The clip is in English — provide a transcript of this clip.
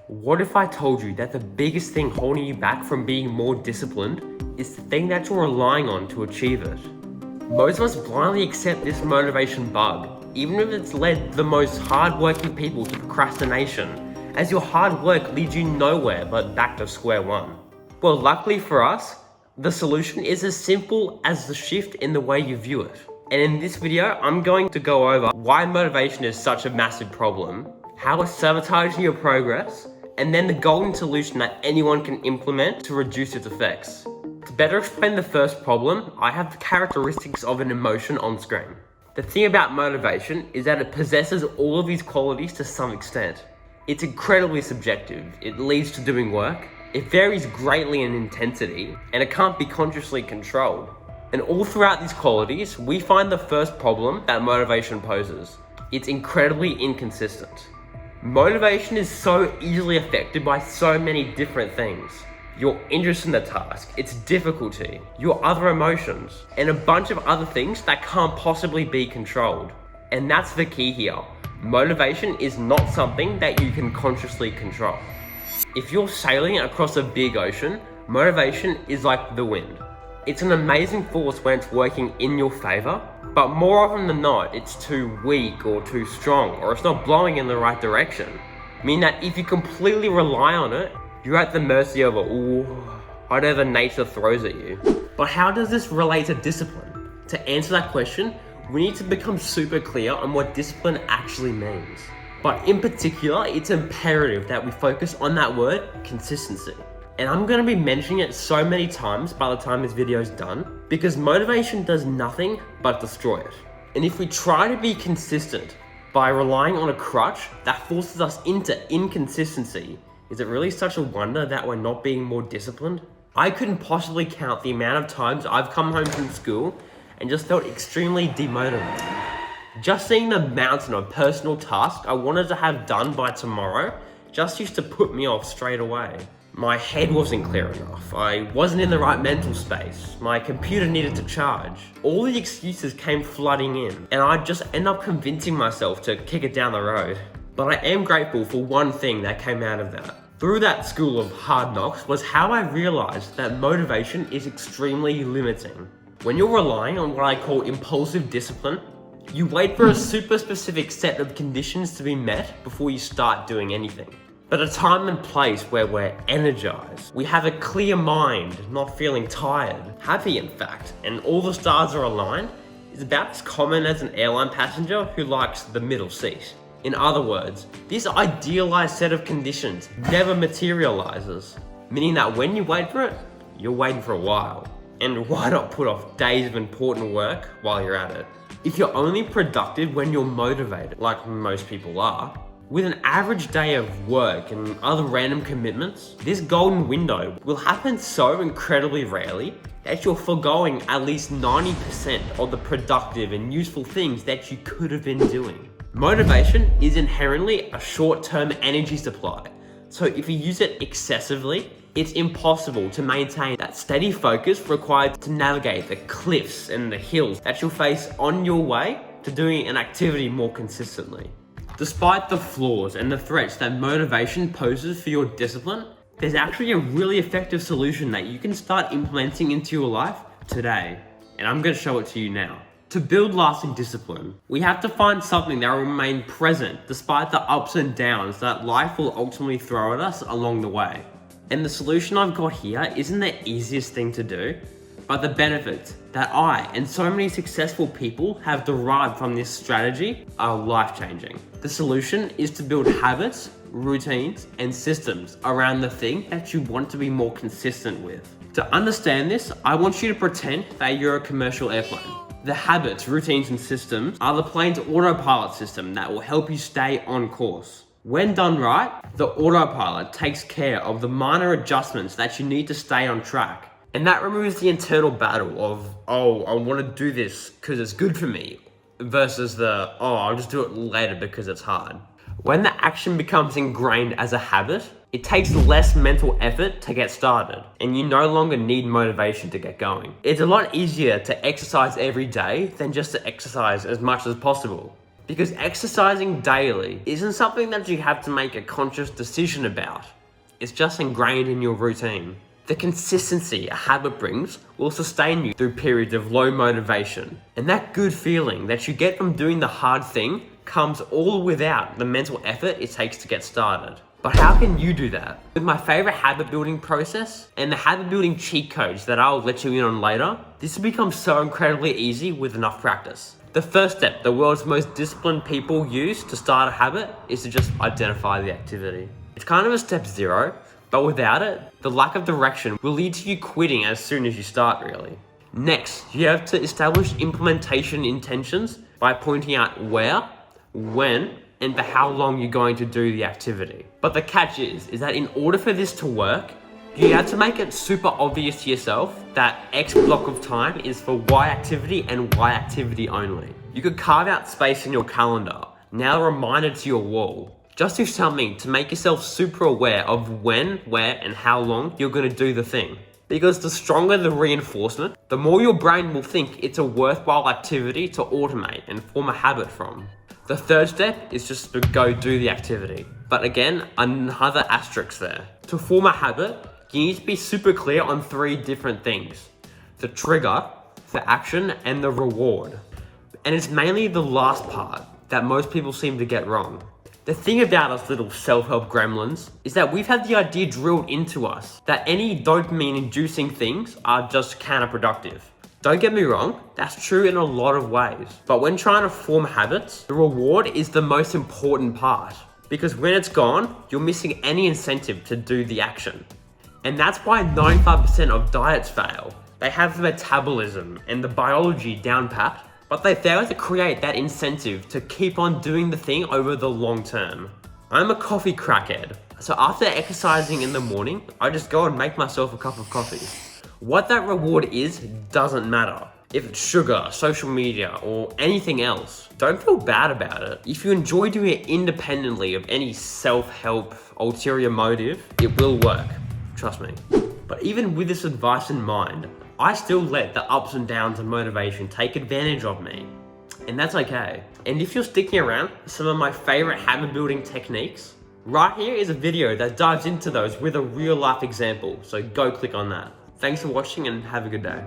What if I told you that the biggest thing holding you back from being more disciplined is the thing that you're relying on to achieve it? Most of us blindly accept this motivation bug, even if it's led the most hard-working people to procrastination, as your hard work leads you nowhere but back to square one. Well, luckily for us, the solution is as simple as the shift in the way you view it. And in this video, I'm going to go over why motivation is such a massive problem, how it's sabotaging your progress, and then the golden solution that anyone can implement to reduce its effects. To better explain the first problem, I have the characteristics of an emotion on screen. The thing about motivation is that it possesses all of these qualities to some extent. It's incredibly subjective. It leads to doing work. It varies greatly in intensity, and it can't be consciously controlled. And all throughout these qualities, we find the first problem that motivation poses. It's incredibly inconsistent. Motivation is so easily affected by so many different things. Your interest in the task, its difficulty, your other emotions, and a bunch of other things that can't possibly be controlled. And that's the key here. Motivation is not something that you can consciously control. If you're sailing across a big ocean, motivation is like the wind. It's an amazing force when it's working in your favor, but more often than not, it's too weak or too strong, or it's not blowing in the right direction. Meaning that if you completely rely on it, you're at the mercy of whatever nature throws at you. But how does this relate to discipline? To answer that question, we need to become super clear on what discipline actually means. But in particular, it's imperative that we focus on that word, consistency. And I'm going to be mentioning it so many times by the time this video is done, because motivation does nothing but destroy it. And if we try to be consistent by relying on a crutch that forces us into inconsistency, is it really such a wonder that we're not being more disciplined? I couldn't possibly count the amount of times I've come home from school and just felt extremely demotivated. Just seeing the mountain of personal tasks I wanted to have done by tomorrow just used to put me off straight away. My head wasn't clear enough, I wasn't in the right mental space, my computer needed to charge. All the excuses came flooding in, and I'd just end up convincing myself to kick it down the road. But I am grateful for one thing that came out of that. Through that school of hard knocks was how I realized that motivation is extremely limiting. When you're relying on what I call impulsive discipline, you wait for a super specific set of conditions to be met before you start doing anything. But a time and place where we're energized, we have a clear mind, not feeling tired, happy in fact, and all the stars are aligned, is about as common as an airline passenger who likes the middle seat. In other words, this idealized set of conditions never materializes, meaning that when you wait for it, you're waiting for a while. And why not put off days of important work while you're at it? If you're only productive when you're motivated, like most people are, with an average day of work and other random commitments, this golden window will happen so incredibly rarely that you're foregoing at least 90% of the productive and useful things that you could have been doing. Motivation is inherently a short-term energy supply, so if you use it excessively, it's impossible to maintain that steady focus required to navigate the cliffs and the hills that you'll face on your way to doing an activity more consistently. Despite the flaws and the threats that motivation poses for your discipline, there's actually a really effective solution that you can start implementing into your life today. And I'm going to show it to you now. To build lasting discipline, we have to find something that will remain present despite the ups and downs that life will ultimately throw at us along the way. And the solution I've got here isn't the easiest thing to do, but the benefits that I and so many successful people have derived from this strategy are life-changing. The solution is to build habits, routines, and systems around the thing that you want to be more consistent with. To understand this, I want you to pretend that you're a commercial airplane. The habits, routines, and systems are the plane's autopilot system that will help you stay on course. When done right, the autopilot takes care of the minor adjustments that you need to stay on track. And that removes the internal battle of, I want to do this because it's good for me, versus I'll just do it later because it's hard. When the action becomes ingrained as a habit, it takes less mental effort to get started, and you no longer need motivation to get going. It's a lot easier to exercise every day than just to exercise as much as possible. Because exercising daily isn't something that you have to make a conscious decision about. It's just ingrained in your routine. The consistency a habit brings will sustain you through periods of low motivation. And that good feeling that you get from doing the hard thing comes all without the mental effort it takes to get started. But how can you do that? With my favorite habit building process and the habit building cheat codes that I'll let you in on later, this will become so incredibly easy with enough practice. The first step the world's most disciplined people use to start a habit is to just identify the activity. It's kind of a step zero, but without it, the lack of direction will lead to you quitting as soon as you start, really. Next, you have to establish implementation intentions by pointing out where, when, and for how long you're going to do the activity. But the catch is that in order for this to work, you have to make it super obvious to yourself that X block of time is for Y activity and Y activity only. You could carve out space in your calendar, now a reminder to your wall. Just do something to make yourself super aware of when, where, and how long you're going to do the thing. Because the stronger the reinforcement, the more your brain will think it's a worthwhile activity to automate and form a habit from. The third step is just to go do the activity. But again, another asterisk there. To form a habit, you need to be super clear on 3 different things: the trigger, the action, and the reward. And it's mainly the last part that most people seem to get wrong. The thing about us little self-help gremlins is that we've had the idea drilled into us that any dopamine-inducing things are just counterproductive. Don't get me wrong, that's true in a lot of ways. But when trying to form habits, the reward is the most important part. Because when it's gone, you're missing any incentive to do the action. And that's why 95% of diets fail. They have the metabolism and the biology down pat, but they fail to create that incentive to keep on doing the thing over the long term. I'm a coffee crackhead, so after exercising in the morning, I just go and make myself a cup of coffee. What that reward is doesn't matter. If it's sugar, social media, or anything else, don't feel bad about it. If you enjoy doing it independently of any self-help ulterior motive, it will work, trust me. But even with this advice in mind, I still let the ups and downs of motivation take advantage of me. And that's okay. And if you're sticking around for some of my favorite habit building techniques, right here is a video that dives into those with a real life example, so go click on that. Thanks for watching and have a good day.